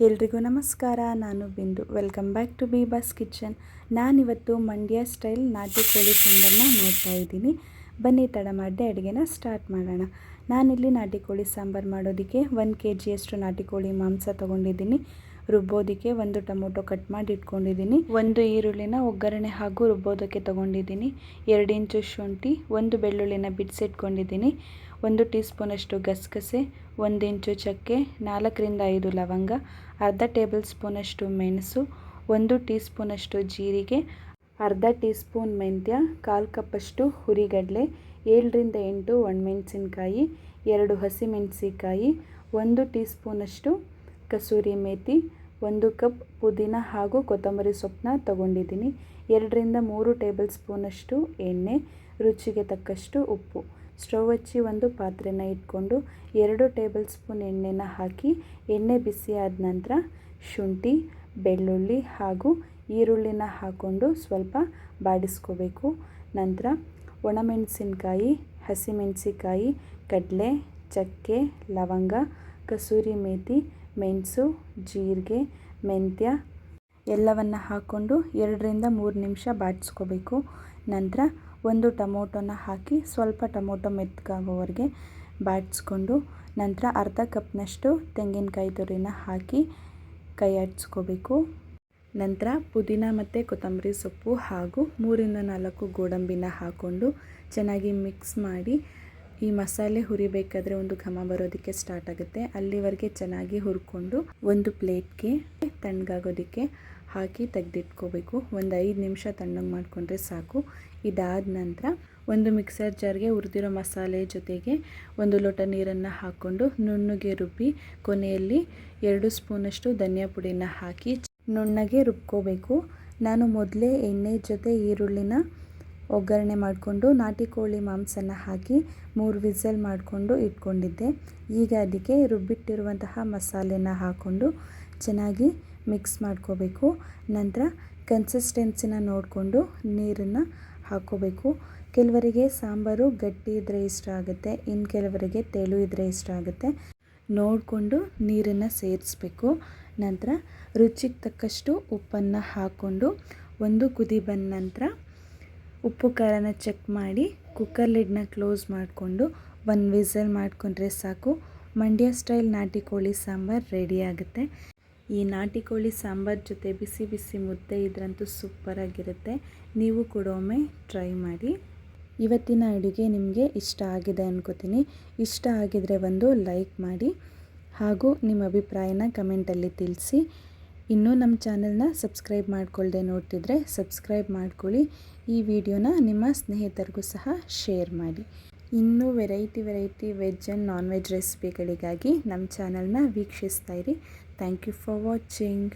ಎಲ್ರಿಗೂ ನಮಸ್ಕಾರ. ನಾನು ಬಿಂದು. ವೆಲ್ಕಮ್ ಬ್ಯಾಕ್ ಟು ಬೀಬಾಸ್ ಕಿಚನ್. ನಾನಿವತ್ತು ಮಂಡ್ಯ ಸ್ಟೈಲ್ ನಾಟಿ ಕೋಳಿ ಸಾಂಬಾರನ್ನ ಮಾಡ್ತಾಯಿದ್ದೀನಿ. ಬನ್ನಿ ತಡ ಮಾಡದೆ ಅಡುಗೆನ ಸ್ಟಾರ್ಟ್ ಮಾಡೋಣ. ನಾನಿಲ್ಲಿ ನಾಟಿ ಕೋಳಿ ಸಾಂಬಾರು ಮಾಡೋದಕ್ಕೆ 1 kgಯಷ್ಟು ನಾಟಿ ಕೋಳಿ ಮಾಂಸ ತೊಗೊಂಡಿದ್ದೀನಿ. ರುಬ್ಬೋದಕ್ಕೆ 1 ಟೊಮೊಟೊ ಕಟ್ ಮಾಡಿ ಇಟ್ಕೊಂಡಿದ್ದೀನಿ. 1 ಈರುಳ್ಳಿನ ಒಗ್ಗರಣೆ ಹಾಗೂ ರುಬ್ಬೋದಕ್ಕೆ ತೊಗೊಂಡಿದ್ದೀನಿ. 2 ಇಂಚು ಶುಂಠಿ, 1 ಬೆಳ್ಳುಳ್ಳಿನ ಬಿಡಿಸಿಟ್ಕೊಂಡಿದ್ದೀನಿ. 1 ಟೀ ಸ್ಪೂನಷ್ಟು ಗಸಗಸೆ, 1 ಇಂಚು ಚಕ್ಕೆ, 4 ರಿಂದ 5 ಲವಂಗ, ಅರ್ಧ ಟೇಬಲ್ ಸ್ಪೂನಷ್ಟು ಮೆಣಸು, 1 ಟೀ ಸ್ಪೂನಷ್ಟು ಜೀರಿಗೆ, ಅರ್ಧ ಟೀ ಸ್ಪೂನ್ ಮೆಂತ್ಯ, 1/4 ಕಪ್ಪಷ್ಟು ಹುರಿಗಡಲೆ, 7 ರಿಂದ 8 ಒಣಮೆಣಸಿನ್ಕಾಯಿ, 2 ಹಸಿಮೆಣಸಿಕಾಯಿ, 1 ಟೀ ಸ್ಪೂನಷ್ಟು ಕಸೂರಿ ಮೇಥಿ, 1 ಕಪ್ ಪುದೀನ ಹಾಗೂ ಕೊತ್ತಂಬರಿ ಸೊಪ್ಪನ್ನ ತೊಗೊಂಡಿದ್ದೀನಿ. 2 ರಿಂದ 3 ಟೇಬಲ್ ಸ್ಪೂನಷ್ಟು ಎಣ್ಣೆ, ರುಚಿಗೆ ತಕ್ಕಷ್ಟು ಉಪ್ಪು. ಸ್ಟವ್ ಹಚ್ಚಿ ಒಂದು ಪಾತ್ರೆನ ಇಟ್ಕೊಂಡು 2 ಟೇಬಲ್ ಸ್ಪೂನ್ ಎಣ್ಣೆನ ಹಾಕಿ ಎಣ್ಣೆ ಬಿಸಿ ಆದ ನಂತರ ಶುಂಠಿ, ಬೆಳ್ಳುಳ್ಳಿ ಹಾಗೂ ಈರುಳ್ಳಿನ ಹಾಕ್ಕೊಂಡು ಸ್ವಲ್ಪ ಬಾಡಿಸ್ಕೋಬೇಕು. ನಂತರ ಒಣಮೆಣಸಿನ್ಕಾಯಿ, ಹಸಿಮೆಣಸಿಕಾಯಿ, ಕಡಲೆ, ಚಕ್ಕೆ, ಲವಂಗ, ಕಸೂರಿ ಮೇಥಿ, ಮೆಣಸು, ಜೀರಿಗೆ, ಮೆಂತ್ಯ ಎಲ್ಲವನ್ನು ಹಾಕ್ಕೊಂಡು 2 ರಿಂದ 3 ನಿಮಿಷ ಬಾಡಿಸ್ಕೋಬೇಕು. ನಂತರ 1 ಟೊಮೊಟೊನ ಹಾಕಿ ಸ್ವಲ್ಪ ಟೊಮೊಟೊ ಮೆತ್ತಗಾಗೋವರೆಗೆ ಬಾಡಿಸ್ಕೊಂಡು ನಂತರ ಅರ್ಧ ಕಪ್ನಷ್ಟು ತೆಂಗಿನಕಾಯಿ ತುರಿನ ಹಾಕಿ ಕೈ ಆಡಿಸ್ಕೋಬೇಕು. ನಂತರ ಪುದೀನ ಮತ್ತು ಕೊತ್ತಂಬರಿ ಸೊಪ್ಪು ಹಾಗೂ 3 ರಿಂದ 4 ಗೋಡಂಬಿನ ಹಾಕ್ಕೊಂಡು ಚೆನ್ನಾಗಿ ಮಿಕ್ಸ್ ಮಾಡಿ ಈ ಮಸಾಲೆ ಹುರಿಬೇಕಾದ್ರೆ ಒಂದು ಘಮ ಬರೋದಕ್ಕೆ ಸ್ಟಾರ್ಟ್ ಆಗುತ್ತೆ. ಅಲ್ಲಿವರೆಗೆ ಚೆನ್ನಾಗಿ ಹುರ್ಕೊಂಡು ಒಂದು ಪ್ಲೇಟ್ಗೆ ತಣ್ಣಗಾಗೋದಕ್ಕೆ ಹಾಕಿ ತೆಗೆದಿಟ್ಕೋಬೇಕು. ಒಂದು 5 ನಿಮಿಷ ತಣ್ಣಗೆ ಮಾಡಿಕೊಂಡ್ರೆ ಸಾಕು. ಇದಾದ ನಂತರ ಒಂದು ಮಿಕ್ಸರ್ ಜಾರ್ಗೆ ಹುರಿದಿರೋ ಮಸಾಲೆ ಜೊತೆಗೆ 1 ಲೋಟ ನೀರನ್ನು ಹಾಕ್ಕೊಂಡು ನುಣ್ಣಗೆ ರುಬ್ಬಿ ಕೊನೆಯಲ್ಲಿ 2 ಸ್ಪೂನಷ್ಟು ಧನಿಯಾ ಪುಡಿನ ಹಾಕಿ ನುಣ್ಣಗೆ ರುಬ್ಕೋಬೇಕು. ನಾನು ಮೊದಲೇ ಎಣ್ಣೆ ಜೊತೆ ಈರುಳ್ಳಿನ ಒಗ್ಗರಣೆ ಮಾಡಿಕೊಂಡು ನಾಟಿ ಕೋಳಿ ಮಾಂಸನ ಹಾಕಿ 3 ವಿಸಲ್ ಮಾಡಿಕೊಂಡು ಇಟ್ಕೊಂಡಿದ್ದೆ. ಈಗ ಅದಕ್ಕೆ ರುಬ್ಬಿಟ್ಟಿರುವಂತಹ ಮಸಾಲೆನ ಹಾಕ್ಕೊಂಡು ಚೆನ್ನಾಗಿ ಮಿಕ್ಸ್ ಮಾಡ್ಕೋಬೇಕು. ನಂತರ ಕನ್ಸಿಸ್ಟೆನ್ಸಿನ ನೋಡಿಕೊಂಡು ನೀರನ್ನು ಹಾಕ್ಕೋಬೇಕು. ಕೆಲವರಿಗೆ ಸಾಂಬಾರು ಗಟ್ಟಿ ಇದ್ದರೆ ಇಷ್ಟ ಆಗುತ್ತೆ, ಇನ್ನು ಕೆಲವರಿಗೆ ತೆಳು ಇದ್ದರೆ ಇಷ್ಟ ಆಗುತ್ತೆ. ನೋಡಿಕೊಂಡು ನೀರನ್ನು ಸೇರಿಸ್ಬೇಕು. ನಂತರ ರುಚಿಗೆ ತಕ್ಕಷ್ಟು ಉಪ್ಪನ್ನು ಹಾಕ್ಕೊಂಡು ಒಂದು ಕುದಿ ಬಂದ ನಂತರ ಉಪ್ಪು ಖಾರನ ಚೆಕ್ ಮಾಡಿ ಕುಕ್ಕರ್ ಲಿಡ್ನ ಕ್ಲೋಸ್ ಮಾಡಿಕೊಂಡು 1 ವಿಸಲ್ ಮಾಡಿಕೊಂಡ್ರೆ ಸಾಕು. ಮಂಡ್ಯ ಸ್ಟೈಲ್ ನಾಟಿ ಕೋಳಿ ಸಾಂಬಾರು ರೆಡಿ ಆಗುತ್ತೆ. ಈ ನಾಟಿ ಕೋಳಿ ಸಾಂಬಾರು ಜೊತೆ ಬಿಸಿ ಬಿಸಿ ಮುದ್ದೆ ಇದ್ರಂತೂ ಸೂಪರಾಗಿರುತ್ತೆ. ನೀವು ಕೂಡ ಒಮ್ಮೆ ಟ್ರೈ ಮಾಡಿ. ಇವತ್ತಿನ ಅಡುಗೆ ನಿಮಗೆ ಇಷ್ಟ ಆಗಿದೆ ಅನ್ಕೋತೀನಿ. ಇಷ್ಟ ಆಗಿದರೆ ಒಂದು ಲೈಕ್ ಮಾಡಿ ಹಾಗೂ ನಿಮ್ಮ ಅಭಿಪ್ರಾಯನ ಕಮೆಂಟಲ್ಲಿ ತಿಳಿಸಿ. ಇನ್ನೂ ನಮ್ಮ ಚಾನಲ್ನ ಸಬ್ಸ್ಕ್ರೈಬ್ ಮಾಡ್ಕೊಳ್ಳದೆ ನೋಡ್ತಿದ್ರೆ ಸಬ್ಸ್ಕ್ರೈಬ್ ಮಾಡ್ಕೊಳ್ಳಿ. ಈ ವಿಡಿಯೋನ ನಿಮ್ಮ ಸ್ನೇಹಿತರಿಗೂ ಸಹ ಶೇರ್ ಮಾಡಿ. ಇನ್ನೂ variety veg and non veg ರೆಸಿಪಿಗಳಿಗಾಗಿ ನಮ್ಮ ಚಾನಲ್ನ ವೀಕ್ಷಿಸ್ತಾ ಇರಿ. Thank you for watching.